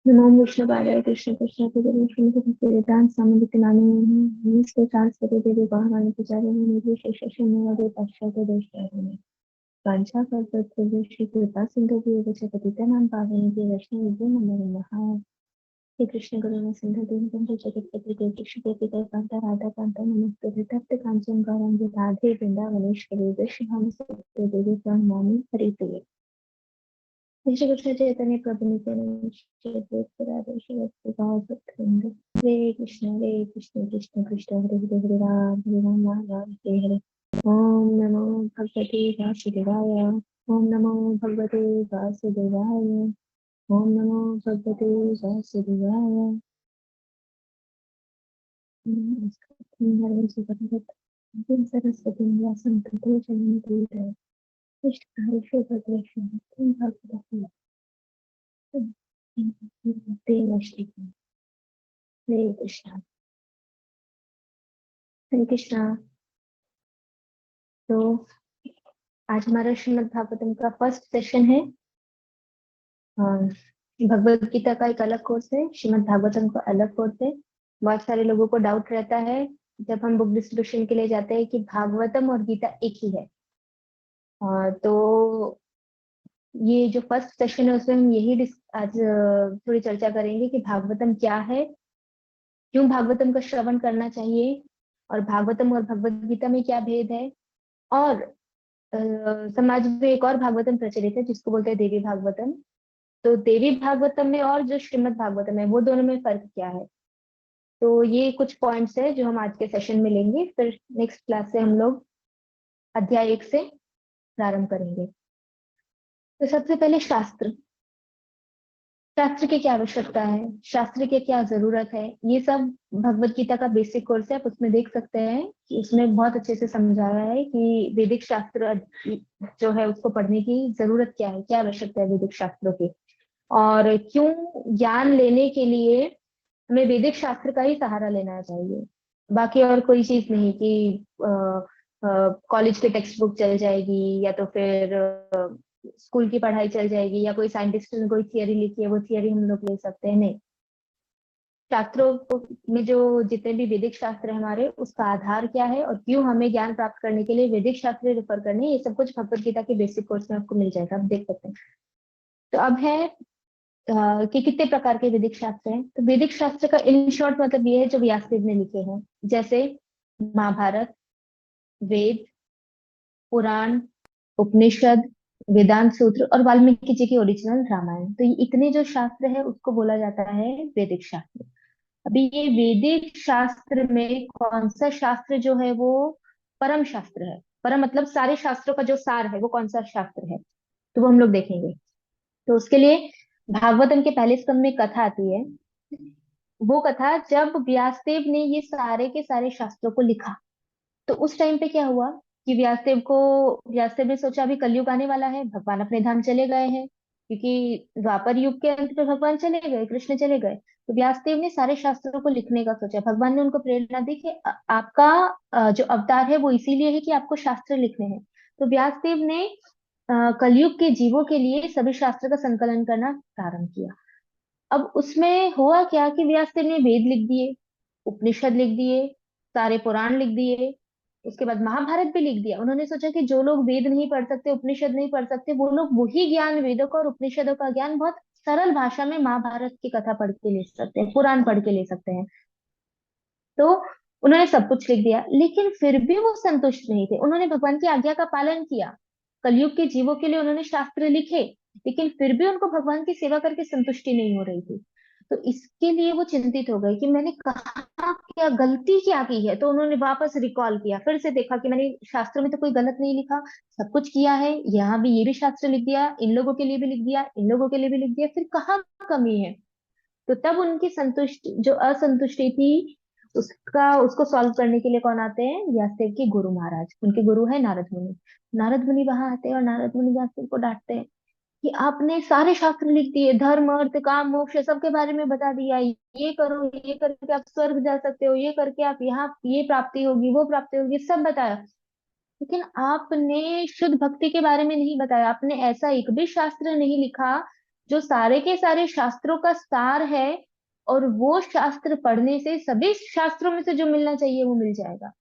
नमो विष्णुपादाय कृष्ण कृष्ण वेदांत स्वामी नामे नमस्ते सारस्वती देवी भगवान पूजारी निर्विशेष शून्यवादी पाश्चात्य देश पंचाकल्पतरुश्री कृपा सिंधु पतितनां पावने वैष्णव नमः। हे कृष्ण करुणा सिंधु दीनबंधु जगत्पति देव कृष्ण कांता राधा कांता नमस्ते तप्त कांचन गौरंग राधे वृंदावनेश्वरी वैष्णव देवी प्रणमामि हरिप्रिये। श्री कृष्ण चैतन्य प्रभु नित्यानंद श्री अद्वैत राधे श्री भक्तिवेदांत हरे कृष्ण कृष्ण कृष्ण हरे हरे हरे राम राम हरे हरे। ओम नमो भगवते वासुदेवाय। ओम नमो भगवते वासुदेवाय। ओम नमो भगवते वासुदेवाय। सरस्वती व्यासं ततो जयन्तीः कृष्ण भगवते हरे कृष्णा। हरे कृष्णा। तो आज हमारा श्रीमद् भागवतम का फर्स्ट सेशन है। भगवत गीता का एक अलग कोर्स है, श्रीमद् भागवतम का अलग कोर्स है। बहुत सारे लोगों को डाउट रहता है जब हम बुक डिस्ट्रीब्यूशन के लिए जाते हैं कि भागवतम और गीता एक ही है। तो ये जो फर्स्ट सेशन है उसमें हम यही आज थोड़ी चर्चा करेंगे कि भागवतम क्या है, क्यों भागवतम का श्रवण करना चाहिए, और भागवतम और भगवत गीता में क्या भेद है। और समाज में एक और भागवतम प्रचलित है जिसको बोलते हैं देवी भागवतम। तो देवी भागवतम में और जो श्रीमद् भागवतम है वो दोनों में फर्क क्या है। तो ये कुछ पॉइंट्स है जो हम आज के सेशन में लेंगे, फिर नेक्स्ट क्लास से हम लोग अध्याय 1 से प्रारंभ करेंगे। तो सबसे पहले शास्त्र, शास्त्र की क्या आवश्यकता है, शास्त्र की क्या जरूरत है, ये सब भगवत गीता का बेसिक कोर्स है। आप उसमें देख सकते हैं कि उसमें बहुत अच्छे से समझाया है कि वैदिक शास्त्र जो है उसको पढ़ने की जरूरत क्या है, क्या आवश्यकता है वैदिक शास्त्रों की, और क्यों ज्ञान लेने के लिए हमें वैदिक शास्त्र का ही सहारा लेना चाहिए। बाकी और कोई चीज नहीं कि कॉलेज की टेक्स्ट बुक चल जाएगी या तो फिर स्कूल की पढ़ाई चल जाएगी या कोई साइंटिस्ट ने कोई थियरी लिखी है वो थियरी हम लोग ले सकते हैं, नहीं। में जो जितने भी वैदिक शास्त्र है हमारे, उसका आधार क्या है और क्यों हमें ज्ञान प्राप्त करने के लिए वैदिक शास्त्र रेफर करने, ये सब कुछ भगवत गीता के बेसिक कोर्स में आपको मिल जाएगा, आप देख सकते हैं। तो अब है कि कितने प्रकार के वैदिक शास्त्र हैं। तो वैदिक शास्त्र का इन शॉर्ट मतलब ये है जो व्यासदेव ने लिखे हैं, जैसे महाभारत, वेद, पुराण, उपनिषद, वेदांत सूत्र और वाल्मीकि जी की ओरिजिनल रामायण। तो ये इतने जो शास्त्र है उसको बोला जाता है वैदिक शास्त्र। अभी ये वैदिक शास्त्र में कौन सा शास्त्र जो है वो परम शास्त्र है, परम मतलब सारे शास्त्रों का जो सार है वो कौन सा शास्त्र है, तो वो हम लोग देखेंगे। तो उसके लिए भागवतम के पहले स्कंद में कथा आती है। वो कथा जब व्यासदेव ने ये सारे के सारे शास्त्रों को लिखा, तो उस टाइम पे क्या हुआ कि व्यासदेव ने सोचा अभी कलयुग आने वाला है, भगवान अपने धाम चले गए हैं, क्योंकि द्वापर युग के अंत पे भगवान चले गए, कृष्ण चले गए। तो व्यासदेव ने सारे शास्त्रों को लिखने का सोचा। भगवान ने उनको प्रेरणा दी कि आपका जो अवतार है वो इसीलिए है कि आपको शास्त्र लिखने हैं। तो व्यासदेव ने कलयुग के जीवों के लिए सभी शास्त्र का संकलन करना प्रारंभ किया। अब उसमें हुआ क्या कि व्यासदेव ने वेद लिख दिए, उपनिषद लिख दिए, सारे पुराण लिख दिए, उसके बाद महाभारत भी लिख दिया। उन्होंने सोचा कि जो लोग वेद नहीं पढ़ सकते, उपनिषद नहीं पढ़ सकते, वो लोग वही ज्ञान, वेदों का और उपनिषदों का ज्ञान बहुत सरल भाषा में महाभारत की कथा पढ़ के ले सकते हैं, पुराण पढ़ के ले सकते हैं। तो उन्होंने सब कुछ लिख दिया, लेकिन फिर भी वो संतुष्ट नहीं थे। उन्होंने भगवान की आज्ञा का पालन किया, कलयुग के जीवों के लिए उन्होंने शास्त्र लिखे, लेकिन फिर भी उनको भगवान की सेवा करके संतुष्टि नहीं हो रही थी। तो इसके लिए वो चिंतित हो गए कि मैंने कहा क्या गलती क्या की है। तो उन्होंने वापस रिकॉल किया, फिर से देखा कि मैंने शास्त्र में तो कोई गलत नहीं लिखा, सब कुछ किया है, यहाँ भी ये भी शास्त्र लिख दिया, इन लोगों के लिए भी लिख दिया, इन लोगों के लिए भी लिख दिया, फिर कहाँ कमी है। तो तब उनकी संतुष्ट जो असंतुष्टि थी उसका उसको सॉल्व करने के लिए कौन आते हैं, व्यासदेव के गुरु महाराज। उनके गुरु है नारद मुनि। नारद मुनि वहां आते हैं और नारद मुनि व्यासदेव को डांटते हैं कि आपने सारे शास्त्र लिख दिए, धर्म अर्थ काम मोक्ष सबके बारे में बता दिया, ये करो, ये करके आप स्वर्ग जा सकते हो, ये करके आप यहाँ ये प्राप्ति होगी, वो प्राप्ति होगी, सब बताया, लेकिन आपने शुद्ध भक्ति के बारे में नहीं बताया। आपने ऐसा एक भी शास्त्र नहीं लिखा जो सारे के सारे शास्त्रों का सार है, और वो शास्त्र पढ़ने से सभी शास्त्रों में से जो मिलना चाहिए वो मिल जाएगा।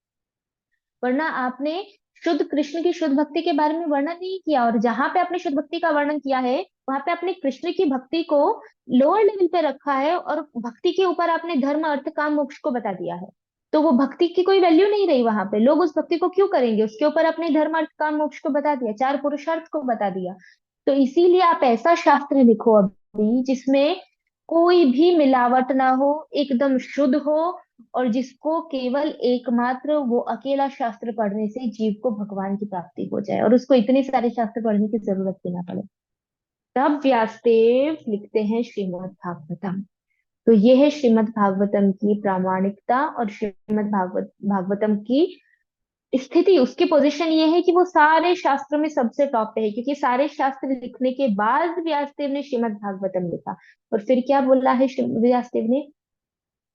वरना आपने शुद्ध कृष्ण की शुद्ध भक्ति के बारे में वर्णन नहीं किया, और जहां पे आपने शुद्ध भक्ति का वर्णन किया है वहां पे आपने कृष्ण की भक्ति को लोअर लेवल पे रखा है, और भक्ति के ऊपर आपने धर्म अर्थ काम मोक्ष को बता दिया है। तो वो भक्ति की कोई वैल्यू नहीं रही वहां पे, लोग उस भक्ति को क्यों करेंगे? उसके ऊपर आपने धर्म अर्थ काम मोक्ष को बता दिया, चार पुरुषार्थ को बता दिया। तो इसीलिए आप ऐसा शास्त्र लिखो अभी जिसमें कोई भी मिलावट ना हो, एकदम शुद्ध हो, और जिसको केवल एकमात्र वो अकेला शास्त्र पढ़ने से जीव को भगवान की प्राप्ति हो जाए, और उसको इतने सारे शास्त्र पढ़ने की जरूरत भी ना पड़े। तब व्यासदेव लिखते हैं श्रीमद् भागवतम। तो ये है श्रीमद् भागवतम की प्रामाणिकता, और श्रीमद् भागवतम की स्थिति, उसकी पोजीशन ये है कि वो सारे शास्त्रों में सबसे टॉप पे है, क्योंकि सारे शास्त्र लिखने के बाद व्यासदेव ने श्रीमद् भागवतम लिखा। और फिर क्या बोला है व्यासदेव ने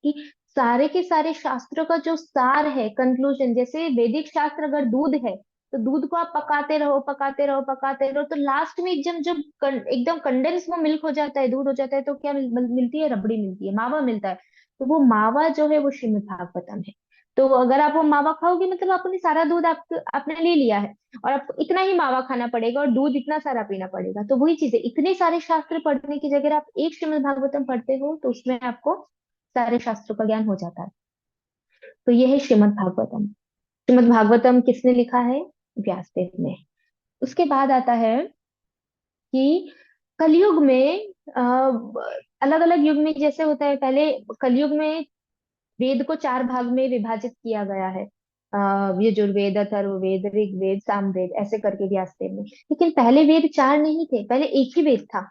कि सारे के सारे शास्त्रों का जो सार है, कंक्लूजन, जैसे वैदिक शास्त्र अगर दूध है तो दूध को आप पकाते रहो पकाते रहो पकाते रहो, तो लास्ट में एकदम जब एकदम कंडेंस वो मिल्क हो जाता है, दूध हो जाता है, तो क्या मिलती है? रबड़ी मिलती है, मावा मिलता है। तो वो मावा जो है वो श्रीमद् भागवतम है। तो अगर आप वो मावा खाओगे मतलब आपने सारा दूध आपने ले लिया है, और आपको इतना ही मावा खाना पड़ेगा और दूध इतना सारा पीना पड़ेगा। तो वही चीज है, इतने सारे शास्त्र पढ़ने की जगह आप एक श्रीमद् भागवतम पढ़ते हो तो उसमें आपको सारे शास्त्रों का ज्ञान हो जाता है। तो ये है श्रीमद् भागवतम। श्रीमद् भागवतम किसने लिखा है? व्यासदेव ने। उसके बाद आता है कि कलयुग में अलग अलग युग में जैसे होता है, पहले कलयुग में वेद को चार भाग में विभाजित किया गया है। यजुर्वेद, अथर्ववेद, ऋग्वेद, सामवेद, ऐसे करके व्यासदेव ने। लेकिन पहले वेद चार नहीं थे, पहले एक ही वेद था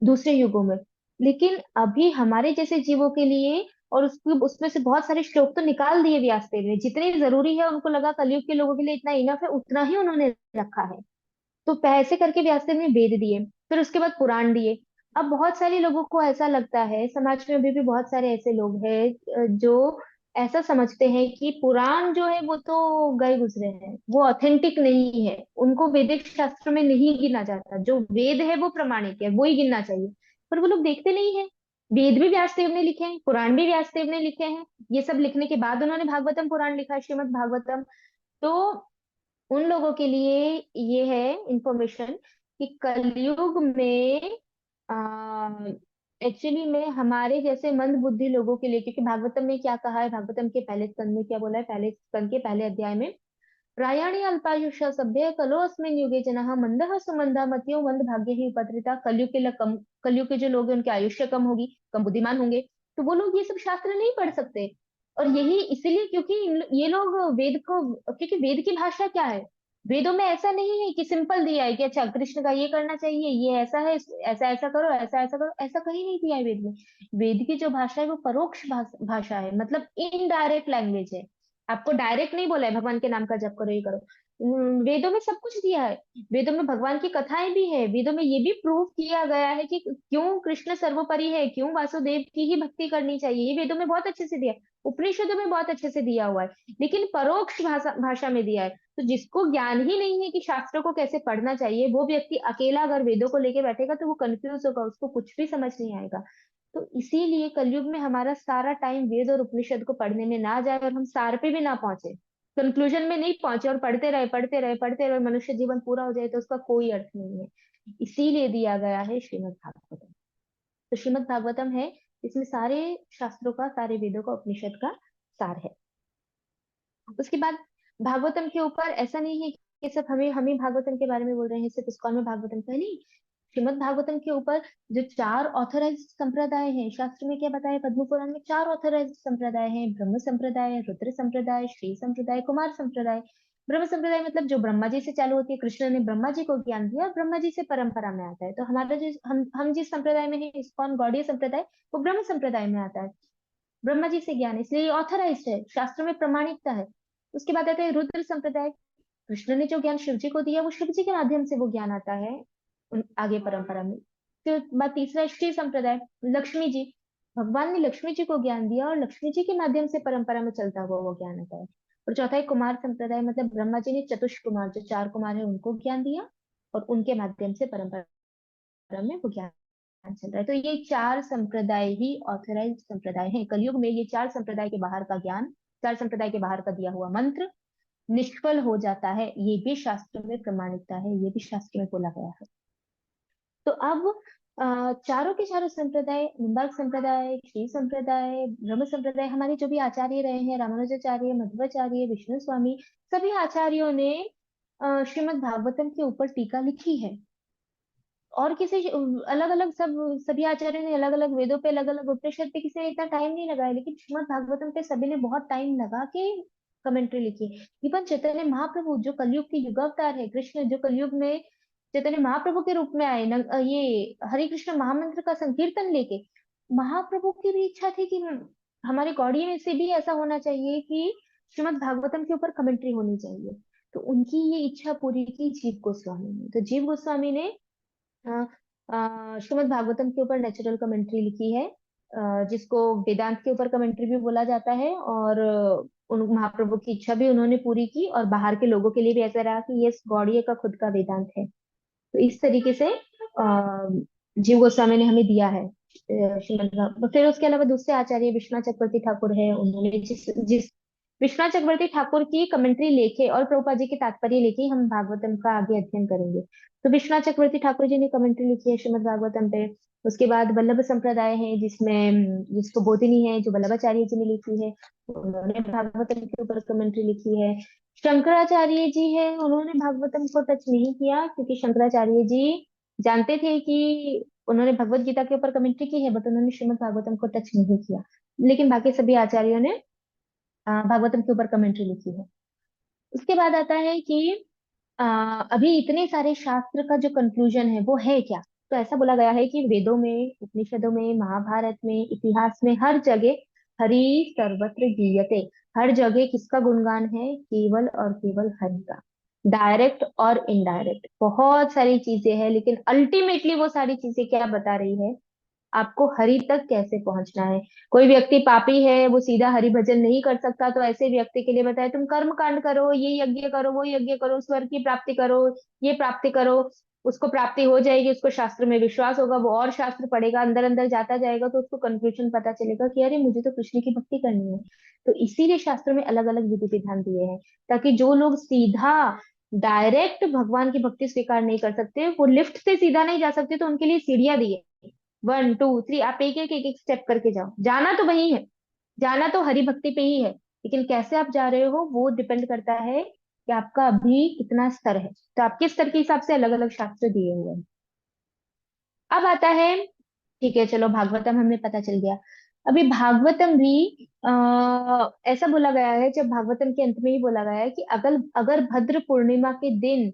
दूसरे युगों में। लेकिन अभी हमारे जैसे जीवों के लिए, और उसमें से बहुत सारे श्लोक तो निकाल दिए व्यासदेव ने, जितने जरूरी है उनको लगा कलयुग के लोगों के लिए इतना इनफ है, उतना ही उन्होंने रखा है। तो पैसे करके व्यासदेव ने वेद दिए, फिर उसके बाद पुराण दिए। अब बहुत सारे लोगों को ऐसा लगता है, समाज में अभी भी बहुत सारे ऐसे लोग हैं जो ऐसा समझते हैं कि पुराण जो है वो तो गए गुजरे हैं, वो ऑथेंटिक नहीं है, उनको वैदिक शास्त्र में नहीं गिना जाता, जो वेद है वो प्रमाणिक है, वो ही गिनना चाहिए। पर वो लोग देखते नहीं है, वेद भी व्यासदेव ने लिखे हैं, पुराण भी व्यासदेव ने लिखे हैं। ये सब लिखने के बाद उन्होंने भागवतम पुराण लिखा है, श्रीमद् भागवतम। तो उन लोगों के लिए ये है इंफॉर्मेशन कि कलयुग में एक्चुअली में हमारे जैसे मंद बुद्धि लोगों के लिए, क्योंकि भागवतम में क्या कहा है, भागवतम के पहले स्कंद में क्या बोला है, पहले स्कंद के पहले अध्याय में, प्रायाणि अल्पायुष सभ्य कलो अस्मिन् युगे जनः मंदः सुमंदा मतियो मंद भाग्य ही उपद्रता। कलयुग के कम, कलयुग के जो लोग हैं उनकी आयुष्य कम होगी, कम बुद्धिमान होंगे, तो वो लोग ये सब शास्त्र नहीं पढ़ सकते। और यही इसीलिए क्योंकि ये लोग वेद को, क्योंकि वेद की भाषा क्या है, वेदों में ऐसा नहीं है कि सिंपल दिया है कि अच्छा कृष्ण का ये करना चाहिए, ये ऐसा है, ऐसा ऐसा करो, ऐसा ऐसा करो, ऐसा कहीं नहीं दिया है वेद में। वेद की जो भाषा है वो परोक्ष भाषा है, मतलब इनडायरेक्ट लैंग्वेज है। आपको डायरेक्ट नहीं बोला है भगवान के नाम का जप करो, ये करो। वेदों में सब कुछ दिया है। वेदों में भगवान की कथाएं भी है, वेदों में ये भी प्रूव किया गया है कि क्यों कृष्ण सर्वोपरि है, क्यों वासुदेव की ही भक्ति करनी चाहिए, ये वेदों में बहुत अच्छे से दिया है, उपनिषदों में बहुत अच्छे से दिया हुआ है। लेकिन परोक्ष भाषा भाषा में दिया है। तो जिसको ज्ञान ही नहीं है कि शास्त्रों को कैसे पढ़ना चाहिए, वो व्यक्ति अकेला अगर वेदों को लेके बैठेगा तो वो कंफ्यूज होगा, उसको कुछ भी समझ नहीं आएगा। तो इसीलिए कलयुग में हमारा सारा टाइम वेद और उपनिषद को पढ़ने में ना जाए, और हम सार पे भी ना पहुंचे, कंक्लूजन में नहीं पहुंचे, और पढ़ते रहे पढ़ते रहे पढ़ते रहे, मनुष्य जीवन पूरा हो जाए, तो उसका कोई अर्थ नहीं है। इसीलिए दिया गया है श्रीमद् भागवतम। तो श्रीमद् भागवतम है, इसमें सारे शास्त्रों का, सारे वेदों का, उपनिषद का सार है। उसके बाद भागवतम के ऊपर ऐसा नहीं है कि सिर्फ हम ही भागवतम के बारे में बोल रहे हैं, सिर्फ इस्कॉन में भागवतम का नहीं। श्रीमद् भागवतम के ऊपर जो चार ऑथराइज संप्रदाय हैं, शास्त्र में क्या बताया, पद्म पुराण में चार ऑथराइज संप्रदाय हैं, ब्रह्म संप्रदाय, रुद्र संप्रदाय, श्री संप्रदाय, कुमार संप्रदाय। ब्रह्म संप्रदाय मतलब जो ब्रह्मा जी से चालू होती है, कृष्ण ने ब्रह्मा जी को ज्ञान दिया और ब्रह्मा जी से परंपरा में आता है। तो हमारा जो हम जिस संप्रदाय में है, इस्कॉन गौड़ीय संप्रदाय, वो ब्रह्म संप्रदाय में आता है। ब्रह्मा जी से ज्ञान है, इसलिए ऑथराइज्ड है, शास्त्र में प्रमाणिकता है। उसके बाद आते हैं रुद्र संप्रदाय। कृष्ण ने जो ज्ञान शिव जी को दिया वो शिव जी के माध्यम से वो ज्ञान आता है आगे परंपरा में। फिर बात तीसरा है श्री संप्रदाय, लक्ष्मी जी। भगवान ने लक्ष्मी जी को ज्ञान दिया और लक्ष्मी जी के माध्यम से परंपरा में चलता हुआ वो ज्ञान आता है। और चौथा है कुमार संप्रदाय, मतलब ब्रह्मा जी ने चतुष कुमार, जो चार कुमार है, उनको ज्ञान दिया और उनके माध्यम से परंपरा में वो ज्ञान चल रहा है। तो ये चार संप्रदाय ही ऑथराइज संप्रदाय हैं कलयुग में। ये चार संप्रदाय के बाहर का ज्ञान, चार संप्रदाय के बाहर का दिया हुआ मंत्र निष्फल हो जाता है। ये भी शास्त्र में प्रमाणिकता है, ये भी शास्त्र में बोला गया है। तो अब चारों के चारों संप्रदाय, निम्बार्क संप्रदाय, क्षीर संप्रदाय, ब्रह्म संप्रदाय, हमारे जो भी आचार्य रहे हैं, रामानुजाचार्य, मध्वाचार्य, विष्णु स्वामी, सभी आचार्यों ने श्रीमद् भागवतम के ऊपर टीका लिखी है। और किसी अलग अलग सब सभी आचार्यों ने अलग अलग वेदों पे, अलग अलग उपनिषद पे किसी ने इतना टाइम नहीं लगाया, लेकिन श्रीमद् भागवतम पे सभी ने बहुत टाइम लगा के कमेंट्री लिखी। इवन चैतन्य महाप्रभु जो कलयुग के युगावतार है, कृष्ण जो कलयुग में चैतन्य महाप्रभु के रूप में आए ये हरे कृष्ण महामंत्र का संकीर्तन लेके, महाप्रभु की भी इच्छा थी कि हमारे गौड़ीय में से भी ऐसा होना चाहिए कि श्रीमद् भागवतम के ऊपर कमेंट्री होनी चाहिए। तो उनकी ये इच्छा पूरी की जीव गोस्वामी ने। तो जीव गोस्वामी ने श्रीमद् भागवतम के ऊपर नेचुरल कमेंट्री लिखी है, जिसको वेदांत के ऊपर कमेंट्री भी बोला जाता है। और उन महाप्रभु की इच्छा भी उन्होंने पूरी की, और बाहर के लोगों के लिए भी ऐसा रहा कि ये गौड़ीय का खुद का वेदांत है। तो इस तरीके से जीव गोस्वामी ने हमें दिया है श्रीमद् भागवत। फिर उसके अलावा दूसरे आचार्य विश्वनाथ चक्रवर्ती ठाकुर है, उन्होंने जिस जिस विश्वनाथ चक्रवर्ती ठाकुर की कमेंट्री लेके और प्रभुपाद जी के तात्पर्य लेके हम भागवतम का आगे अध्ययन करेंगे। तो विश्वनाथ चक्रवर्ती ठाकुर जी ने कमेंट्री लिखी है श्रीमद् भागवतम पे। उसके बाद वल्लभ संप्रदाय है, जिसमें जिसको बोधिनी है, जो वल्लभाचार्य जी ने लिखी है, उन्होंने भागवतम के ऊपर कमेंट्री लिखी है। शंकराचार्य जी है, उन्होंने भागवतम को टच नहीं किया, क्योंकि शंकराचार्य जी जानते थे कि उन्होंने भगवत गीता के ऊपर कमेंट्री की है, बट उन्होंने श्रीमद् भागवतम को टच नहीं किया। लेकिन बाकी सभी आचार्यों ने भागवतम के ऊपर कमेंट्री लिखी है। उसके बाद आता है कि अभी इतने सारे शास्त्र का जो कंक्लूजन है वो है क्या। तो ऐसा बोला गया है कि वेदों में, उपनिषदों में, महाभारत में, इतिहास में, हर जगह हरि सर्वत्र गीयते। हर जगह किसका गुणगान है? केवल और केवल हरि का। डायरेक्ट और इनडायरेक्ट बहुत सारी चीजें हैं, लेकिन अल्टीमेटली वो सारी चीजें क्या बता रही है? आपको हरि तक कैसे पहुंचना है। कोई व्यक्ति पापी है, वो सीधा हरि भजन नहीं कर सकता, तो ऐसे व्यक्ति के लिए बताए तुम कर्म कांड करो, ये यज्ञ करो, वो यज्ञ करो, स्वर्ग की प्राप्ति करो, ये प्राप्ति करो, उसको प्राप्ति हो जाएगी, उसको शास्त्र में विश्वास होगा, वो और शास्त्र पढ़ेगा, अंदर अंदर जाता जाएगा, तो उसको कंक्लूजन पता चलेगा कि अरे मुझे तो कृष्ण की भक्ति करनी है। तो इसीलिए शास्त्रों में अलग अलग विधि विधान दिए हैं, ताकि जो लोग सीधा डायरेक्ट भगवान की भक्ति स्वीकार नहीं कर सकते, वो लिफ्ट से सीधा नहीं जा सकते, तो उनके लिए सीढ़ियां दी है। 1 2 3, आप एक एक एक एक स्टेप करके जाओ। जाना तो वही है, जाना तो हरि भक्ति पे ही है, लेकिन कैसे आप जा रहे हो वो डिपेंड करता है कि आपका अभी कितना स्तर है। तो आपके स्तर के हिसाब से अलग अलग शास्त्र दिए हुए हैं। अब आता है, ठीक है चलो भागवतम हमें पता चल गया। अभी भागवतम भी ऐसा बोला गया है, जब भागवतम के अंत में ही बोला गया है कि अगर अगर भद्र पूर्णिमा के दिन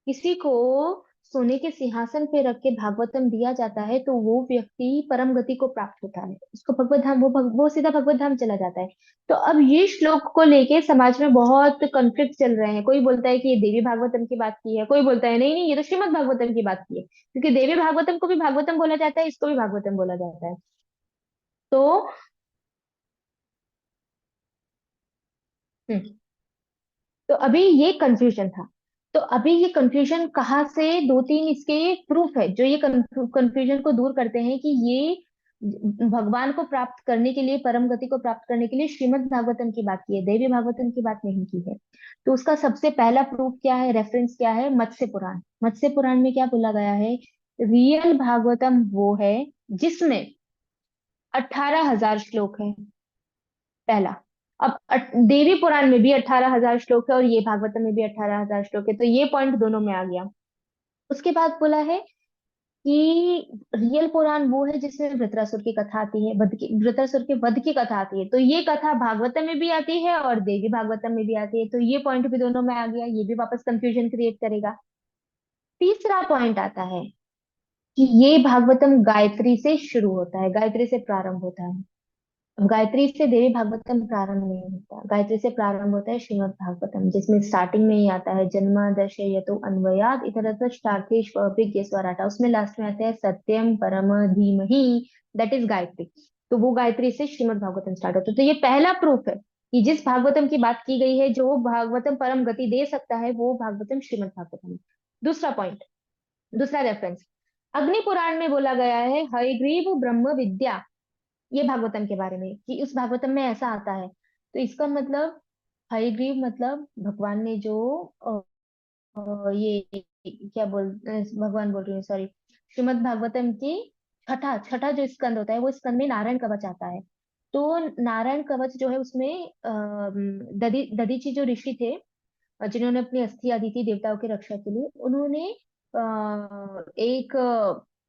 किसी को सोने के सिंहासन पे रख के भागवतम दिया जाता है, तो वो व्यक्ति परम गति को प्राप्त होता है, उसको भगवत धाम, वो सीधा भगवत धाम चला जाता है। तो अब ये श्लोक को लेके समाज में बहुत कॉन्फ्लिक्ट चल रहे हैं। कोई बोलता है कि ये देवी भागवतम की बात की है, कोई बोलता है नहीं नहीं ये तो श्रीमद् भागवतम की बात की है, क्योंकि देवी भागवतम को भी भागवतम बोला जाता है, इसको भी भागवतम बोला जाता है। तो हम्म, तो अभी ये कंफ्यूजन था। तो अभी ये कंफ्यूजन कहाँ से, दो तीन इसके प्रूफ है जो ये कंफ्यूजन को दूर करते हैं कि ये भगवान को प्राप्त करने के लिए, परम गति को प्राप्त करने के लिए श्रीमद् भागवतम की बात की है, देवी भागवतम की बात नहीं की है। तो उसका सबसे पहला प्रूफ क्या है, रेफरेंस क्या है? मत्स्य पुराण। मत्स्य पुराण में क्या बोला गया है? रियल भागवतम वो है जिसमें 18,000 श्लोक है, पहला। अब देवी पुराण में भी 18,000 श्लोक है, और ये भागवतम में भी 18,000 श्लोक है, तो ये पॉइंट दोनों में आ गया। उसके बाद बोला है कि रियल पुराण वो है जिसमें वृत्रासुर की कथा आती है, वृत्रासुर के वध की कथा आती है, तो ये कथा भागवतम में भी आती है और देवी भागवतम में भी आती है, तो ये पॉइंट भी दोनों में आ गया, ये भी वापस कंफ्यूजन क्रिएट करेगा। तीसरा पॉइंट आता है कि ये भागवतम गायत्री से शुरू होता है, गायत्री से प्रारंभ होता है। गायत्री से देवी भागवतम प्रारंभ नहीं होता, गायत्री से प्रारंभ होता है श्रीमद् भागवतम, जिसमें स्टार्टिंग में ही आता है जन्मादश यतो अन्वयाद इतरत्र स्टार्थेष्वभिज्ञ स्वराटा, उसमें लास्ट में आता है सत्यम परम धीमहि, दैट इज गायत्री। तो वो गायत्री से श्रीमद् भागवतम स्टार्ट होता है। तो ये पहला प्रूफ है कि जिस भागवतम की बात की गई है, जो भागवतम परम गति दे सकता है, वो भागवतम श्रीमद् भागवतम है। दूसरा पॉइंट, दूसरा रेफरेंस। अग्नि पुराण में बोला गया है हयग्रीव ब्रह्म विद्या, ये भागवतम के बारे में कि उस भागवतम में ऐसा आता है। तो इसका मतलब हयग्रीव मतलब भगवान ने जो ये क्या भगवान बोल रही हूँ, सॉरी, श्रीमद् भागवतम की छठा छठा जो स्कंद होता है वो स्कंद में नारायण कवच आता है। तो नारायण कवच जो है उसमें दधीची जो ऋषि थे, जिन्होंने अपनी अस्थि आदि थी देवताओं की रक्षा के लिए, उन्होंने एक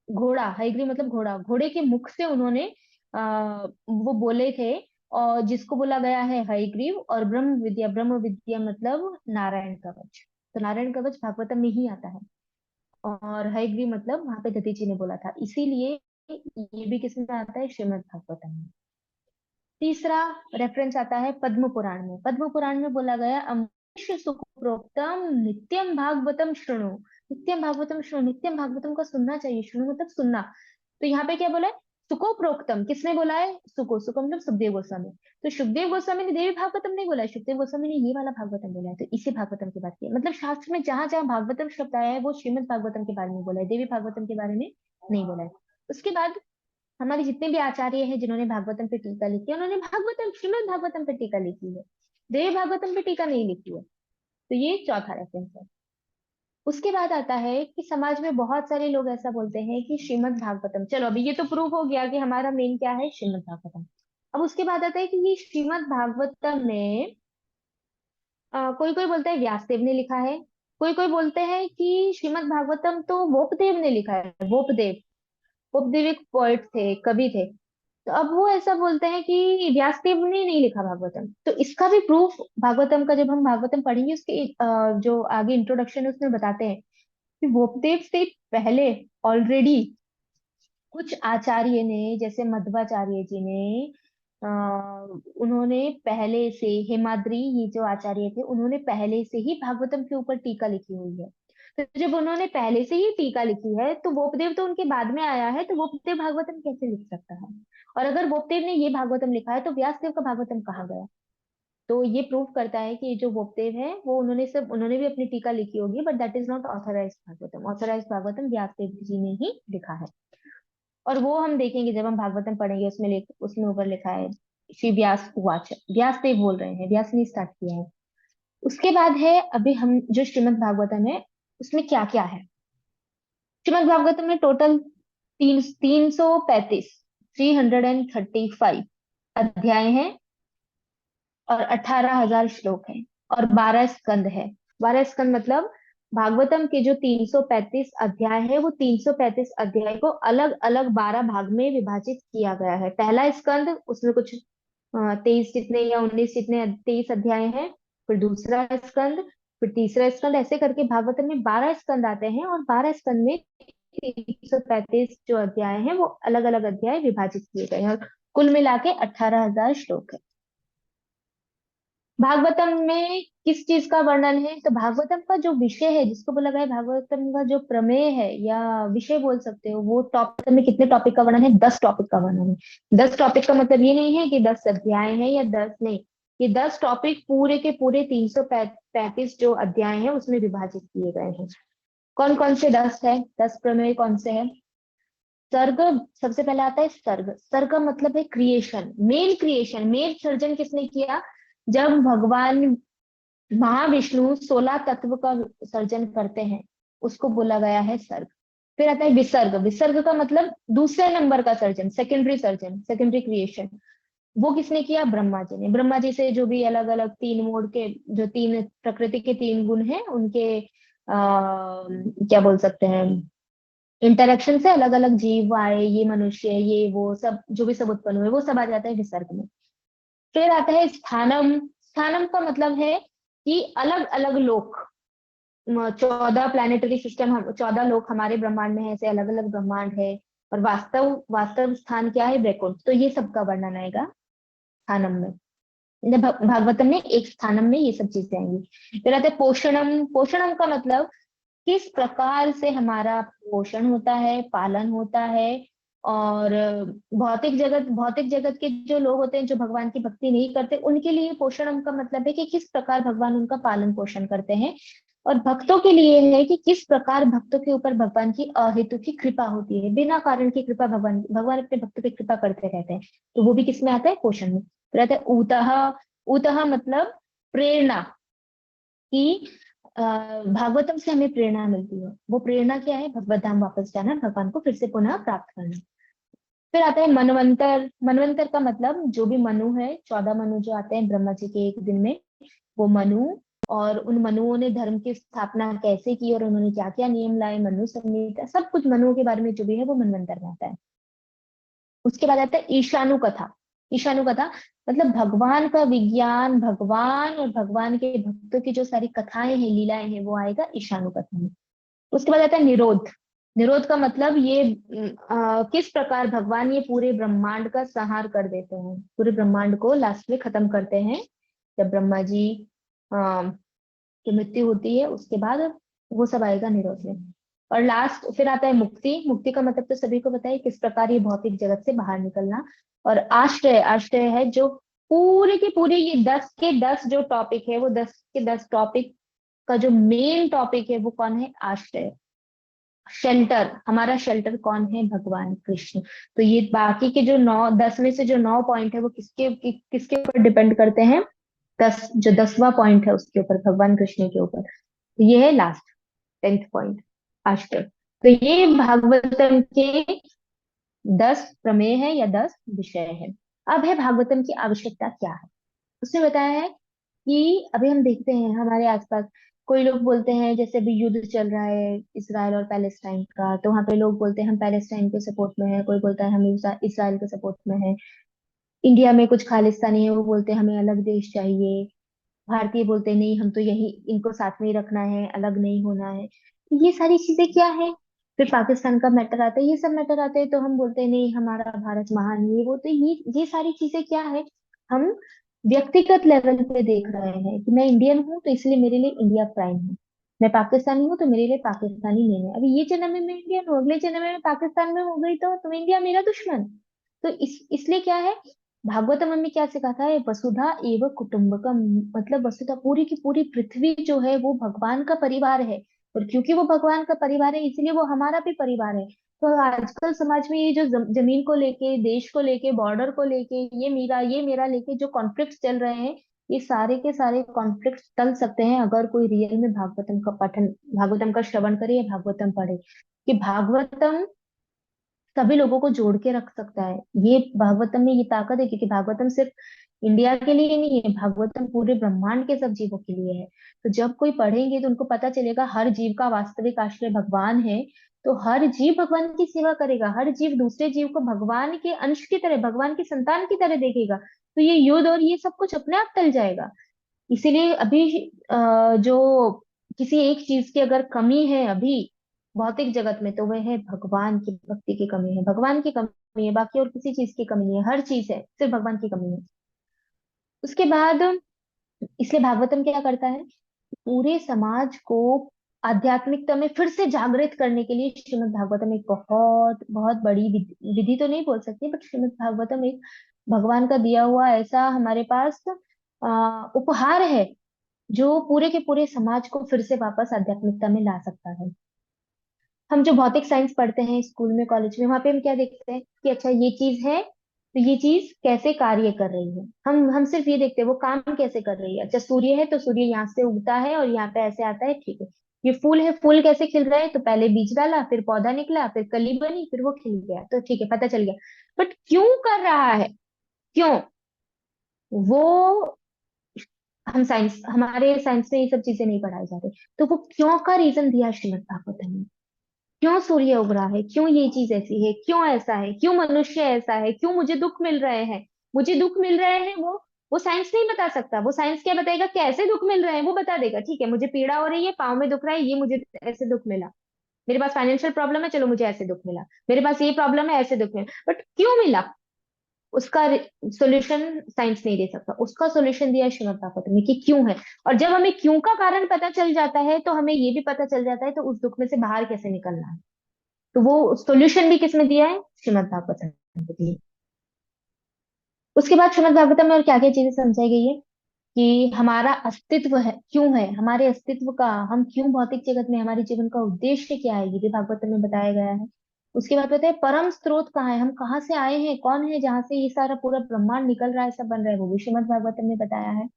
घोड़ा, हयग्रीव मतलब घोड़ा, घोड़े के मुख से उन्होंने वो बोले थे, और जिसको बोला गया है हयग्रीव। और ब्रह्म विद्या मतलब नारायण कवच। तो नारायण कवच भागवतम में ही आता है, और हयग्रीव मतलब वहां पे दधीची ने बोला था, इसीलिए ये भी किसमें आता है, श्रीमद् भागवतम में। तीसरा रेफरेंस आता है पद्म पुराण में। पद्म पुराण में बोला गया अमृष सुख प्रोक्तम नित्यम भागवतम शृणु। नित्यम भागवतम शृणु, नित्यम भागवतम को सुनना चाहिए, शृणु मतलब सुनना। तो यहाँ पे क्या बोला है, सुको प्रोक्तम, किसने बोला है, सुको, सुको मतलब सुखदेव गोस्वामी। तो सुखदेव गोस्वामी ने देवी भागवतम नहीं बोला है, सुखदेव गोस्वामी ने ये वाला भागवतम बोला है। तो इसी भागवतम की बात की है, मतलब शास्त्र में जहां जहां भागवतम शब्द आया है वो श्रीमद् भागवतम के बारे में बोला है, देवी भागवतम के बारे में नहीं बोला है। उसके बाद हमारे जितने भी आचार्य हैं जिन्होंने भागवतम पे टीका लिखी है, उन्होंने भागवतम श्रीमद् भागवतम पे टीका लिखी है, देवी भागवतम पे टीका नहीं लिखी है। तो ये चौथा रेफरेंस है। उसके बाद आता है कि समाज में बहुत सारे लोग ऐसा बोलते हैं कि श्रीमद् भागवतम, चलो अभी ये तो प्रूव हो गया कि हमारा मेन क्या है, श्रीमद् भागवतम। अब उसके बाद आता है कि ये श्रीमद् भागवतम में कोई कोई बोलता है व्यासदेव ने लिखा है, कोई कोई बोलते हैं कि श्रीमद् भागवतम तो वोपदेव ने लिखा है, वोपदेव। उपदेव एक पोएट थे, कवि थे। तो अब वो ऐसा बोलते हैं कि व्यासदेव ने नहीं लिखा भागवतम। तो इसका भी प्रूफ भागवतम का, जब हम भागवतम पढ़ेंगे उसके जो आगे इंट्रोडक्शन है उसमें बताते हैं कि वोपदेव से पहले ऑलरेडी कुछ आचार्य ने, जैसे मध्वाचार्य जी ने, आ, उन्होंने पहले से, हेमाद्री ये जो आचार्य थे उन्होंने पहले से ही भागवतम के ऊपर टीका लिखी हुई है। तो जब उन्होंने पहले से ही टीका लिखी है तो वोपदेव तो उनके बाद में आया है, तो वोपदेव भागवतम कैसे लिख सकता है। और अगर वोपदेव ने ये भागवतम लिखा है तो व्यासदेव का भागवतम कहाँ गया। तो ये प्रूव करता है कि ये जो वोपदेव है वो उन्होंने भी अपनी टीका लिखी होगी, but that is not authorise Bhagavatam. Authorise Bhagavatam Vyasadev ji ने ही लिखा है। और वो हम देखेंगे जब हम भागवतम पढ़ेंगे, उसमें ऊपर लिखा है श्री व्यास उवाच, व्यासदेव बोल रहे हैं, व्यास ने स्टार्ट किया है। उसके बाद है अभी हम जो श्रीमद् भागवतम है उसमें क्या क्या है। श्रीमद् भागवतम में टोटल 335 335 अध्याय हैं, और 18,000 श्लोक हैं, और 12 स्कंद है। 12 स्कंद मतलब भागवतम के जो 335 अध्याय है वो 335 अध्याय को अलग अलग 12 भाग में विभाजित किया गया है। पहला स्कंद, उसमें कुछ 23 जितने या 19 जितने 23 अध्याय हैं। फिर दूसरा स्कंद, फिर तीसरा स्कंद, ऐसे करके भागवतम में 12 स्कंद आते हैं, और 12 स्कंद में 335 जो अध्याय हैं वो अलग अलग अध्याय विभाजित किए गए हैं, और कुल मिला के 18,000 श्लोक है। भागवतम में किस चीज का वर्णन है, तो भागवतम का जो विषय है, जिसको बोला गया है भागवतम का जो प्रमेय है या विषय बोल सकते हो, वो टॉपिक में कितने टॉपिक का वर्णन है, 10 टॉपिक का वर्णन है। 10 टॉपिक का मतलब ये नहीं है कि 10 अध्याय हैं या 10 नहीं, ये 10 टॉपिक पूरे के पूरे 335 जो अध्याय हैं उसमें विभाजित किए गए हैं। कौन कौन से 10 है, 10 प्रमेय कौन से हैं। सर्ग, सबसे पहले आता है सर्ग। सर्ग का मतलब है creation, main creation, main surgeon किसने किया, जब भगवान महाविष्णु 16 तत्व का सर्जन करते हैं, उसको बोला गया है सर्ग। फिर आता है विसर्ग। विसर्ग का मतलब दूसरे नंबर का surgeon, secondary surgeon, secondary creation. वो किसने किया, ब्रह्मा जी ने। ब्रह्मा जी से जो भी अलग अलग 3 मोड के, जो 3 प्रकृति के 3 गुण हैं उनके क्या बोल सकते हैं, इंटरेक्शन से अलग अलग जीव आए, ये मनुष्य, ये वो सब जो भी सब उत्पन्न हुए वो सब आ जाता है विसर्ग में। फिर आता है स्थानम। स्थानम का मतलब है कि अलग अलग लोक, 14 प्लानिटरी सिस्टम, हम 14 लोक हमारे ब्रह्मांड में है, ऐसे अलग अलग ब्रह्मांड है। और वास्तव वास्तव स्थान क्या है, वैकुंठ। तो ये सब का वर्णन आएगा स्थानम में। भागवतम में एक स्थानम में ये सब चीजें आएंगी। फिर आता है पोषणम। पोषणम का मतलब किस प्रकार से हमारा पोषण होता है, पालन होता है। और भौतिक जगत के जो लोग होते हैं जो भगवान की भक्ति नहीं करते, उनके लिए पोषणम का मतलब है कि किस प्रकार भगवान उनका पालन पोषण करते हैं। और भक्तों के लिए है कि किस प्रकार भक्तों के ऊपर भगवान की अहेतु की कृपा होती है, बिना कारण की कृपा भगवान अपने भक्तों पे कृपा करते रहते हैं। तो वो भी किसमें आता है, क्वेश्चन में। फिर आता है ऊतः। ऊतः मतलब प्रेरणा, कि भागवतम से हमें प्रेरणा मिलती है। वो प्रेरणा क्या है, भगवत धाम वापस जाना, भगवान को फिर से पुनः प्राप्त करना। फिर आता है मनवंतर। मनवंतर का मतलब जो भी मनु है, 14 मनु जो आते हैं ब्रह्मा जी के एक दिन में, वो मनु, और उन मनुओं ने धर्म की स्थापना कैसे की और उन्होंने क्या क्या नियम लाए, मनु संहिता, सब कुछ मनुओं के बारे में जो भी है वो मनवंतर में आता है। उसके बाद आता है ईशानु कथा। ईशानु कथा मतलब भगवान का विज्ञान, भगवान और भगवान के भक्तों की जो सारी कथाएं हैं, लीलाएं हैं, वो आएगा ईशानु कथा में। उसके बाद आता है निरोध। निरोध का मतलब ये किस प्रकार भगवान ये पूरे ब्रह्मांड का संहार कर देते हैं, पूरे ब्रह्मांड को लास्ट में खत्म करते हैं, जब ब्रह्मा जी की मृत्यु होती है, उसके बाद वो सब आएगा निरोध में। और लास्ट फिर आता है मुक्ति। मुक्ति का मतलब तो सभी को पता है, किस प्रकार ये भौतिक जगत से बाहर निकलना। और आश्रय, आश्रय है जो पूरे के पूरे ये 10 के 10 जो टॉपिक है, वो 10 के 10 टॉपिक का जो मेन टॉपिक है वो कौन है, आश्रय, शेल्टर। हमारा शेल्टर कौन है, भगवान कृष्ण। तो ये बाकी के जो 9 10 में से जो 9 पॉइंट है वो किसके ऊपर डिपेंड करते हैं, 10 जो 10वां पॉइंट है उसके ऊपर, भगवान कृष्ण के ऊपर। तो ये है लास्ट 10th पॉइंट, आश्रय। तो ये भागवतम के 10 प्रमेय है या 10 विषय है। अब है भागवतम की आवश्यकता क्या है। उसने बताया है कि अभी हम देखते हैं हमारे आसपास, कोई लोग बोलते हैं जैसे अभी युद्ध चल रहा है इसराइल और पैलेस्टाइन का, तो वहां पे लोग बोलते हैं हम पैलेस्टाइन के सपोर्ट में है, कोई बोलता है हम इसराइल के सपोर्ट में है। इंडिया में कुछ खालिस्तानी है, वो बोलते हैं हमें अलग देश चाहिए। भारतीय बोलते हैं नहीं, हम तो यही इनको साथ में ही रखना है, अलग नहीं होना है। तो ये सारी चीजें क्या है। फिर पाकिस्तान का मैटर आता है, ये सब मैटर आते हैं तो हम बोलते हैं नहीं हमारा भारत महान है, ये वो। तो ये सारी चीजें क्या है, हम व्यक्तिगत लेवल पे देख रहे हैं कि मैं इंडियन हूँ तो इसलिए मेरे लिए इंडिया प्राइम है, मैं पाकिस्तानी हूँ तो मेरे लिए पाकिस्तानी नहीं है। अभी ये जन्म में मैं इंडियन हूँ, अगले जन्म में मैं पाकिस्तान में हो गई तो इंडिया मेरा दुश्मन। तो इसलिए क्या है, भागवतम में क्या सिखाता है, वसुधा एव कुटुम्बकम। मतलब वसुधा, पूरी की पूरी पृथ्वी जो है वो भगवान का परिवार है। और क्योंकि वो भगवान का परिवार है इसलिए वो हमारा भी परिवार है। तो आजकल समाज में ये जो जमीन को लेके, देश को लेके, बॉर्डर को लेके, ये मेरा लेके जो कॉन्फ्लिक्ट चल रहे हैं, ये सारे के सारे कॉन्फ्लिक्ट टल सकते हैं अगर कोई रियल में भागवतम का पठन, भागवतम का श्रवण करे या भागवतम पढ़े। कि भागवतम सभी लोगों को जोड़ के रख सकता है। ये भागवतम में ये ताकत है, क्योंकि भागवतम सिर्फ इंडिया के लिए नहीं है, भागवतम पूरे ब्रह्मांड के सब जीवों के लिए है। तो जब कोई पढ़ेंगे तो उनको पता चलेगा हर जीव का वास्तविक आश्रय भगवान है। तो हर जीव भगवान की सेवा करेगा, हर जीव दूसरे जीव को भगवान के अंश की तरह, भगवान की संतान की तरह देखेगा। तो ये युद्ध और ये सब कुछ अपने आप टल जाएगा। इसीलिए अभी जो किसी एक चीज की अगर कमी है अभी भौतिक जगत में, तो वह है भगवान की भक्ति की कमी है, भगवान की कमी है, बाकी और किसी चीज की कमी नहीं है, हर चीज है, सिर्फ भगवान की कमी है। उसके बाद इसलिए भागवतम क्या करता है, पूरे समाज को आध्यात्मिकता में फिर से जागृत करने के लिए श्रीमद् भागवतम एक बहुत बहुत बड़ी विधि तो नहीं बोल सकती, बट श्रीमद् भागवतम एक भगवान का दिया हुआ ऐसा हमारे पास उपहार है, जो पूरे के पूरे समाज को फिर से वापस आध्यात्मिकता में ला सकता है। हम जो भौतिक साइंस पढ़ते हैं स्कूल में, कॉलेज में, वहां पे हम क्या देखते हैं कि अच्छा ये चीज है तो ये चीज कैसे कार्य कर रही है, हम सिर्फ ये देखते हैं वो काम कैसे कर रही है। अच्छा सूर्य है तो सूर्य यहाँ से उगता है और यहाँ पे ऐसे आता है, ठीक है। ये फूल है, फूल कैसे खिल रहा है, तो पहले बीज डाला, फिर पौधा निकला, फिर कली बनी, फिर वो खिल गया, तो ठीक है पता चल गया। बट क्यों कर रहा है, क्यों, वो हम साइंस, हमारे साइंस में ये सब चीजें नहीं पढ़ाई जाती। तो वो क्यों का रीजन दिया श्रीमद् भागवतम में। क्यों सूर्य उग रहा है, क्यों ये चीज ऐसी है, क्यों ऐसा है, क्यों मनुष्य ऐसा है, क्यों मुझे दुख मिल रहे हैं, मुझे दुख मिल रहे हैं, वो साइंस नहीं बता सकता। वो साइंस क्या बताएगा, कैसे दुख मिल रहे हैं वो बता देगा, ठीक है मुझे पीड़ा हो रही है, पाँव में दुख रहा है, ये मुझे ऐसे दुख मिला। मेरे पास फाइनेंशियल प्रॉब्लम है, चलो मुझे ऐसे दुख मिला। मेरे पास ये प्रॉब्लम है, ऐसे दुख मिला। बट क्यों मिला, उसका सॉल्यूशन साइंस नहीं दे सकता, उसका सॉल्यूशन दिया श्रीमद् भागवत में कि क्यों है। और जब हमें क्यों का कारण पता चल जाता है तो हमें ये भी पता चल जाता है तो उस दुख में से बाहर कैसे निकलना है। तो वो सॉल्यूशन भी किसमें दिया है, श्रीमद् भागवतम में दिया है। उसके बाद श्रीमद् भागवतम में और क्या क्या चीजें समझाई गई है कि हमारा अस्तित्व है क्यों है, हमारे अस्तित्व का, हम क्यों भौतिक जगत में, हमारे जीवन का उद्देश्य क्या है, ये भी भागवतम में बताया गया है। उसके बाद बताए परम स्रोत कहाँ है, हम कहाँ से आए हैं, कौन है जहाँ से ये सारा पूरा ब्रह्मांड निकल रहा है, सब बन रहा है, वो भी श्रीमद् भागवतम में बताया है।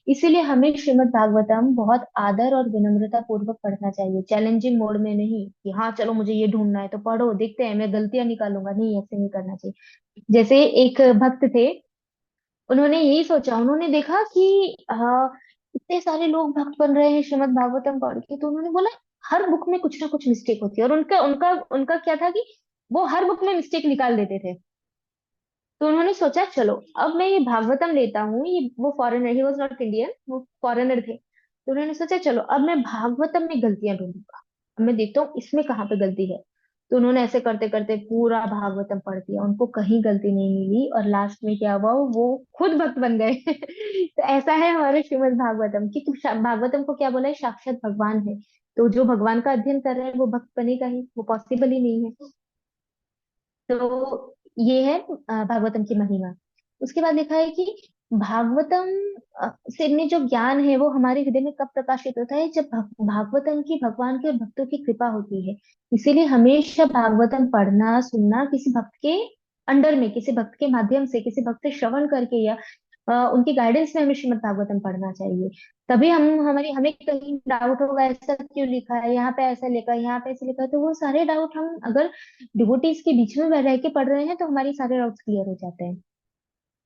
इसीलिए हमें श्रीमद् भागवतम बहुत आदर और विनम्रता पूर्वक पढ़ना चाहिए, चैलेंजिंग मोड में नहीं कि हाँ चलो मुझे ये ढूंढना है तो पढ़ो देखते हैं मैं गलतियां निकालूंगा, नहीं ऐसे नहीं करना चाहिए। जैसे एक भक्त थे, उन्होंने यही सोचा, उन्होंने देखा कि इतने सारे लोग भक्त बन रहे हैं श्रीमद् भागवतम पढ़ के, तो उन्होंने बोला हर बुक में कुछ ना कुछ मिस्टेक होती है, और उनका उनका उनका क्या था कि वो हर बुक में मिस्टेक निकाल देते थे। तो उन्होंने सोचा चलो अब मैं ये भागवतम लेता हूँ, ये वो foreigner, he was not Indian, वो फॉरेनर थे, तो उन्होंने सोचा चलो अब मैं भागवतम में गलतियां ढूंढूंगा, अब मैं देखता हूँ इसमें कहाँ पे गलती है। तो उन्होंने ऐसे करते करते पूरा भागवतम पढ़ दिया, उनको कहीं गलती नहीं मिली, और लास्ट में क्या हुआ, वो खुद भक्त बन गए। तो ऐसा है हमारे श्रीमद् भागवतम कि भागवतम को क्या बोला है, साक्षात भगवान है। तो जो भगवान का अध्ययन कर रहे हैं वो भक्त बनेगा ही, वो पॉसिबल ही नहीं है। तो ये है भागवतम की महिमा। उसके बाद लिखा है कि भागवतम से में जो ज्ञान है वो हमारे हृदय में कब प्रकाशित होता है, जब भागवतम की भगवान के और भक्तों की कृपा होती है। इसीलिए हमेशा भागवतम पढ़ना सुनना किसी भक्त के अंडर में, किसी भक्त के माध्यम से, किसी भक्त से श्रवण करके या उनकी गाइडेंस में हमें श्रीमद् भागवतम पढ़ना चाहिए। तभी हम हमारी हमें कहीं डाउट होगा ऐसा क्यों लिखा है, यहाँ पे ऐसा लिखा है, यहाँ पे ऐसे लिखा है, तो वो सारे डाउट हम अगर डिवोटीज के बीच में रह के पढ़ रहे हैं तो हमारी सारे डाउट्स क्लियर हो जाते हैं।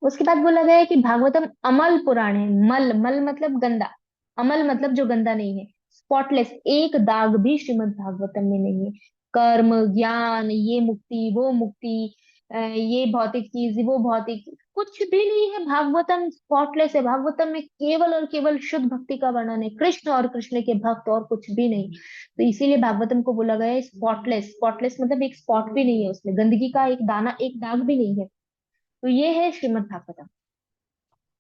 उसके बाद बोला गया है कि भागवतम अमल पुराण है, मल मल मतलब गंदा, अमल मतलब जो गंदा नहीं है, स्पॉटलेस, एक दाग भी श्रीमद् भागवतम में नहीं है। कर्म ज्ञान ये मुक्ति वो मुक्ति, ये भौतिक चीज वो भौतिक, कुछ भी नहीं है, भागवतम स्पॉटलेस है। भागवतम में केवल और केवल शुद्ध भक्ति का वर्णन है, कृष्ण और कृष्ण के भक्त, और कुछ भी नहीं। तो इसीलिए भागवतम को बोला गया है स्पॉटलेस, स्पॉटलेस मतलब एक स्पॉट भी नहीं है उसमें, गंदगी का एक दाना एक दाग भी नहीं है। तो ये है श्रीमद् भागवतम।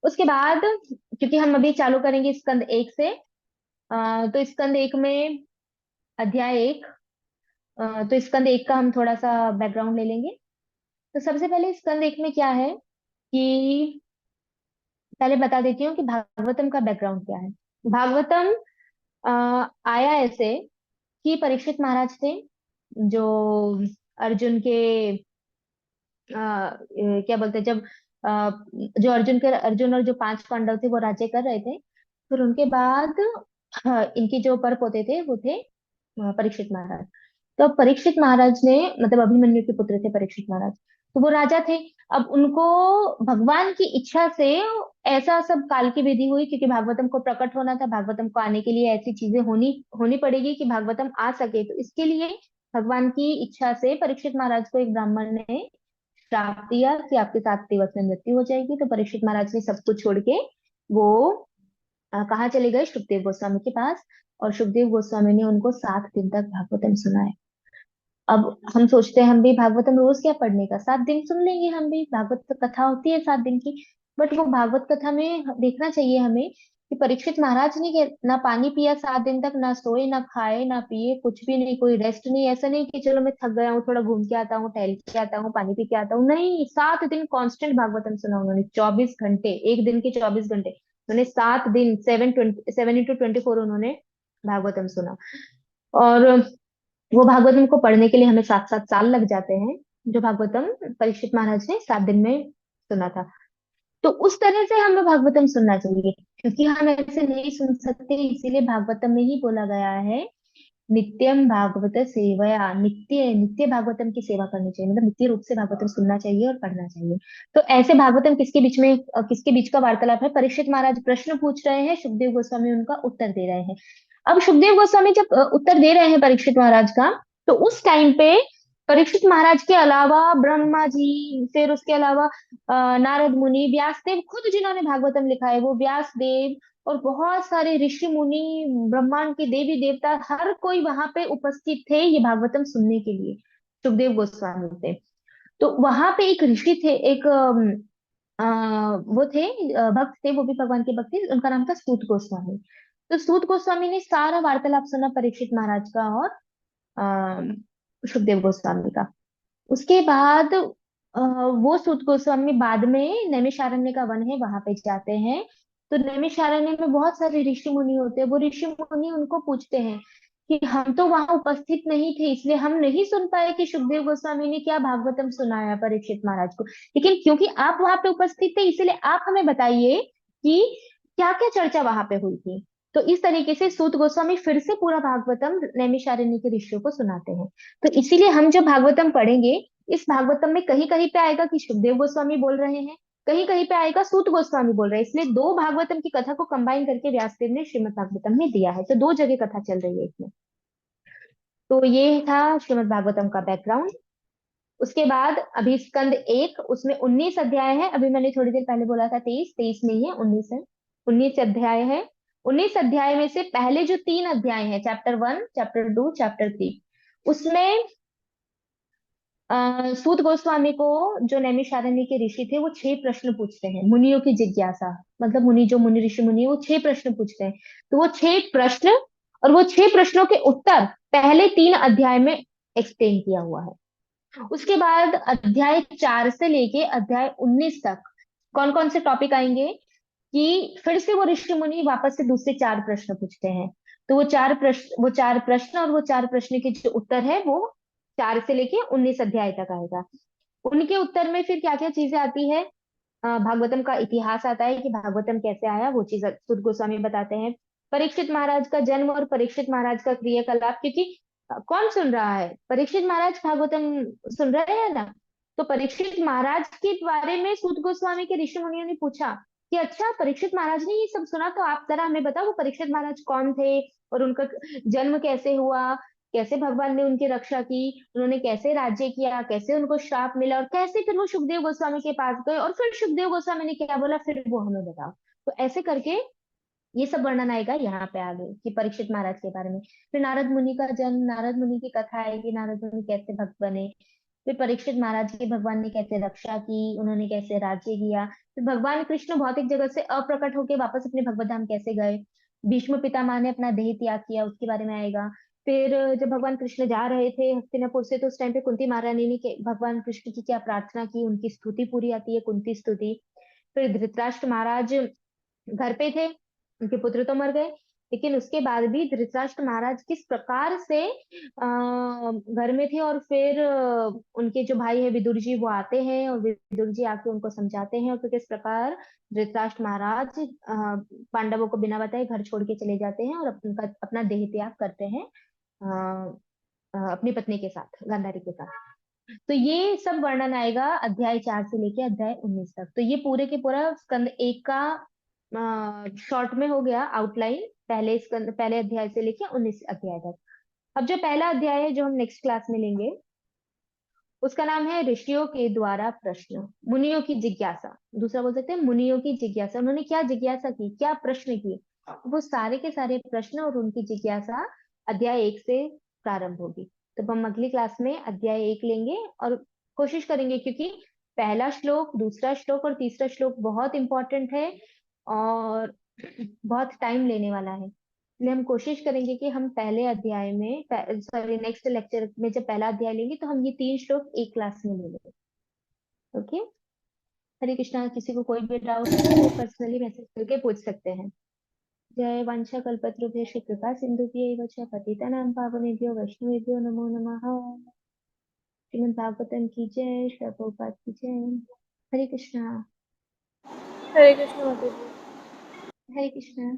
उसके बाद क्योंकि हम अभी चालू करेंगे स्कंद एक से, तो स्कंद एक में अध्याय एक, तो स्कंद एक का हम थोड़ा सा बैकग्राउंड ले लेंगे। तो सबसे पहले स्कंद एक में क्या है कि पहले बता देती हूँ कि भागवतम का बैकग्राउंड क्या है। भागवतम आया ऐसे कि परीक्षित महाराज थे, जो अर्जुन के क्या बोलते हैं, जब जो अर्जुन और जो पांच पांडव थे वो राज्य कर रहे थे, फिर उनके बाद इनके जो पर पोते थे वो थे परीक्षित महाराज। तो अब परीक्षित महाराज ने, मतलब अभिमन्यु के पुत्र थे परीक्षित महाराज, तो वो राजा थे। अब उनको भगवान की इच्छा से ऐसा सब काल की विधि हुई, क्योंकि भागवतम को प्रकट होना था, भागवतम को आने के लिए ऐसी चीजें होनी होनी पड़ेगी कि भागवतम आ सके, तो इसके लिए भगवान की इच्छा से परीक्षित महाराज को एक ब्राह्मण ने श्राप दिया कि आपके 7 दिवस में मृत्यु हो जाएगी। तो परीक्षित महाराज ने सब कुछ छोड़ के वो कहाँ चले गए, सुखदेव गोस्वामी के पास, और सुखदेव गोस्वामी ने उनको 7 दिन तक भागवतम सुनाए। अब हम सोचते हैं हम भी भागवतम रोज क्या पढ़ने का, 7 दिन सुन लेंगे, हम भी भागवत कथा होती है 7 दिन की। बट वो भागवत कथा में देखना चाहिए हमें कि परीक्षित महाराज ने ना पानी पिया 7 दिन तक, ना सोए ना खाए ना पिए, कुछ भी नहीं, कोई रेस्ट नहीं, ऐसा नहीं कि चलो मैं थक गया हूँ थोड़ा घूम के आता हूँ टहल के आता हूँ पानी पी के आता हूँ, नहीं, 7 दिन कांस्टेंट भागवतम सुना उन्होंने, 24 घंटे, एक दिन के 24 घंटे, उन्होंने 7 दिन 7 इंटू 24 उन्होंने भागवतम सुना। और वो भागवतम को पढ़ने के लिए हमें 7-7 साल लग जाते हैं, जो भागवतम परीक्षित महाराज ने 7 दिन में सुना था। तो उस तरह से हमें भागवतम सुनना चाहिए, क्योंकि हम ऐसे नहीं सुन सकते, इसीलिए भागवतम में ही बोला गया है नित्यम भागवत सेवया, नित्य नित्य भागवतम की सेवा करनी चाहिए, मतलब नित्य रूप से भागवतम सुनना चाहिए और पढ़ना चाहिए। तो ऐसे भागवतम किसके बीच में किसके बीच का वार्तालाप है, परीक्षित महाराज प्रश्न पूछ रहे हैं, सुखदेव गोस्वामी उनका उत्तर दे रहे हैं। अब सुखदेव गोस्वामी जब उत्तर दे रहे हैं परीक्षित महाराज का, तो उस टाइम पे परीक्षित महाराज के अलावा ब्रह्मा जी, फिर उसके अलावा नारद मुनि, व्यासदेव खुद जिन्होंने भागवतम लिखा है वो व्यासदेव, और बहुत सारे ऋषि मुनि, ब्रह्मांड के देवी देवता, हर कोई वहां पे उपस्थित थे ये भागवतम सुनने के लिए, सुखदेव गोस्वामी थे। तो वहां पे एक ऋषि थे, एक वो थे भक्त थे, वो भी भगवान के भक्त थे, उनका नाम था सूत गोस्वामी। तो सूत गोस्वामी ने सारा वार्तालाप सुना परीक्षित महाराज का और सुखदेव गोस्वामी का। उसके बाद वो सूत गोस्वामी बाद में नैमिषारण्य का वन है वहां पे जाते हैं, तो नैमिषारण्य में बहुत सारे ऋषि मुनि होते हैं। वो ऋषि मुनि उनको पूछते हैं कि हम तो वहां उपस्थित नहीं थे, इसलिए हम नहीं सुन पाए कि सुखदेव गोस्वामी ने क्या भागवतम सुनाया परीक्षित महाराज को, लेकिन क्योंकि आप वहां पे उपस्थित थे इसलिए आप हमें बताइए कि क्या क्या चर्चा वहां पे हुई थी। तो इस तरीके से सूत गोस्वामी फिर से पूरा भागवतम नैमिषारण्य के ऋषियों को सुनाते हैं। तो इसीलिए हम जब भागवतम पढ़ेंगे, इस भागवतम में कहीं कहीं पे आएगा कि सुखदेव गोस्वामी बोल रहे हैं, कहीं कहीं पे आएगा सूत गोस्वामी बोल रहे हैं, इसलिए दो भागवतम की कथा को कंबाइन करके व्यासदेव ने श्रीमद् भागवतम में दिया है। तो दो जगह कथा चल रही है इसमें। तो ये था श्रीमद् भागवतम का बैकग्राउंड। उसके बाद अभी स्कंद एक, उसमें 19 अध्याय है। अभी मैंने थोड़ी देर पहले बोला था 23, 23 नहीं है, 19 है। 19 अध्याय है। 19 अध्याय में से पहले जो 3 अध्याय हैं, चैप्टर 1, चैप्टर 2, चैप्टर 3, उसमें सूत गोस्वामी को, जो नैमिषारण्य के ऋषि थे, वो 6 प्रश्न पूछते हैं, मुनियों की जिज्ञासा। मतलब मुनि, जो मुनि ऋषि मुनि है, वो 6 प्रश्न पूछते हैं। तो वो 6 प्रश्न और वो 6 प्रश्नों के उत्तर पहले 3 अध्याय में एक्सप्लेन किया हुआ है। उसके बाद अध्याय 4 से लेके अध्याय 19 तक कौन कौन से टॉपिक आएंगे कि फिर से वो ऋषि मुनि वापस से दूसरे 4 प्रश्न पूछते हैं। तो वो चार प्रश्न और वो 4 प्रश्न के जो उत्तर है वो 4 से लेके 19 अध्याय तक आएगा। उनके उत्तर में फिर क्या क्या चीजें आती है, भागवतम का इतिहास आता है कि भागवतम कैसे आया, वो चीज सुद गोस्वामी बताते हैं। परीक्षित महाराज का जन्म और परीक्षित महाराज का क्रियाकलाप, क्योंकि कौन सुन रहा है, परीक्षित महाराज भागवतम सुन रहे हैं ना। तो परीक्षित महाराज के बारे में सूत गोस्वामी के ऋषि मुनियों ने पूछा कि अच्छा, परीक्षित महाराज ने ये सब सुना, तो आप जरा हमें बताओ वो परीक्षित महाराज कौन थे और उनका जन्म कैसे हुआ, कैसे भगवान ने उनकी रक्षा की, उन्होंने कैसे राज्य किया, कैसे उनको श्राप मिला, और कैसे फिर वो सुखदेव गोस्वामी के पास गए, और फिर सुखदेव गोस्वामी ने क्या बोला, फिर वो हमें बताओ। तो ऐसे करके ये सब वर्णन आएगा यहाँ पे आगे कि परीक्षित महाराज के बारे में। फिर नारद मुनि का जन्म, नारद मुनि की कथा आएगी, नारद मुनि कैसे भक्त बने। फिर परीक्षित महाराज की भगवान ने कैसे रक्षा की, उन्होंने कैसे राज्य किया। फिर भगवान कृष्ण भौतिक जगत से अप्रकट होकर वापस अपने भगवत धाम कैसे गए। भीष्म पितामह ने अपना देह त्याग किया, उसके बारे में आएगा। फिर जब भगवान कृष्ण जा रहे थे हस्तिनापुर से, तो उस टाइम पे कुंती महारानी ने भगवान कृष्ण की क्या प्रार्थना की, उनकी स्तुति पूरी आती है, कुंती स्तुति। फिर धृतराष्ट्र महाराज घर पे थे, उनके पुत्र तो मर गए, लेकिन उसके बाद भी धृतराष्ट्र महाराज किस प्रकार से घर में थे, और फिर उनके जो भाई है विदुर जी, वो आते हैं और विदुर जी आके उनको समझाते हैं, और फिर किस प्रकार धृतराष्ट्र महाराज पांडवों को बिना बताए घर छोड़ के चले जाते हैं और उनका अपना देह त्याग करते हैं अपनी पत्नी के साथ, गांधारी के साथ। तो ये सब वर्णन आएगा अध्याय 4 से लेके अध्याय 19 तक। तो ये पूरे के पूरा स्कंद एक का शॉर्ट में हो गया आउटलाइन, पहले स्कंद, पहले अध्याय से लेके 19 अध्याय तक। अब जो पहला अध्याय है, जो हम नेक्स्ट क्लास में लेंगे, उसका नाम है ऋषियों के द्वारा प्रश्न, मुनियों की जिज्ञासा। दूसरा बोल सकते हैं मुनियों की जिज्ञासा। उन्होंने क्या जिज्ञासा की, क्या प्रश्न किए, वो सारे के सारे प्रश्न और उनकी जिज्ञासा अध्याय 1 से प्रारंभ होगी। तो हम अगली क्लास में अध्याय 1 लेंगे और कोशिश करेंगे, क्योंकि पहला श्लोक, दूसरा श्लोक और तीसरा श्लोक बहुत इंपॉर्टेंट है और बहुत टाइम लेने वाला है। इसलिए हम कोशिश करेंगे कि हम पहले अध्याय में, सॉरी नेक्स्ट लेक्चर में जब पहला अध्याय लेंगे, तो हम ये 3 श्लोक एक क्लास में ले लेंगे। ओके। हरे कृष्णा। किसी को कोई भी डाउट है तो वो पर्सनली मैसेज करके पूछ सकते हैं। जय वंशा कल्पतरुभ्यश्च कृपा सिन्धुभ्यैव च पतितानां पावनेभ्यो वैष्णवेभ्यो नमो नमः। श्रीमद् भागवतम की जय, श्री प्रभुपाद की जय। हरे कृष्णा। हरे कृष्ण माता जी। हरे कृष्णा।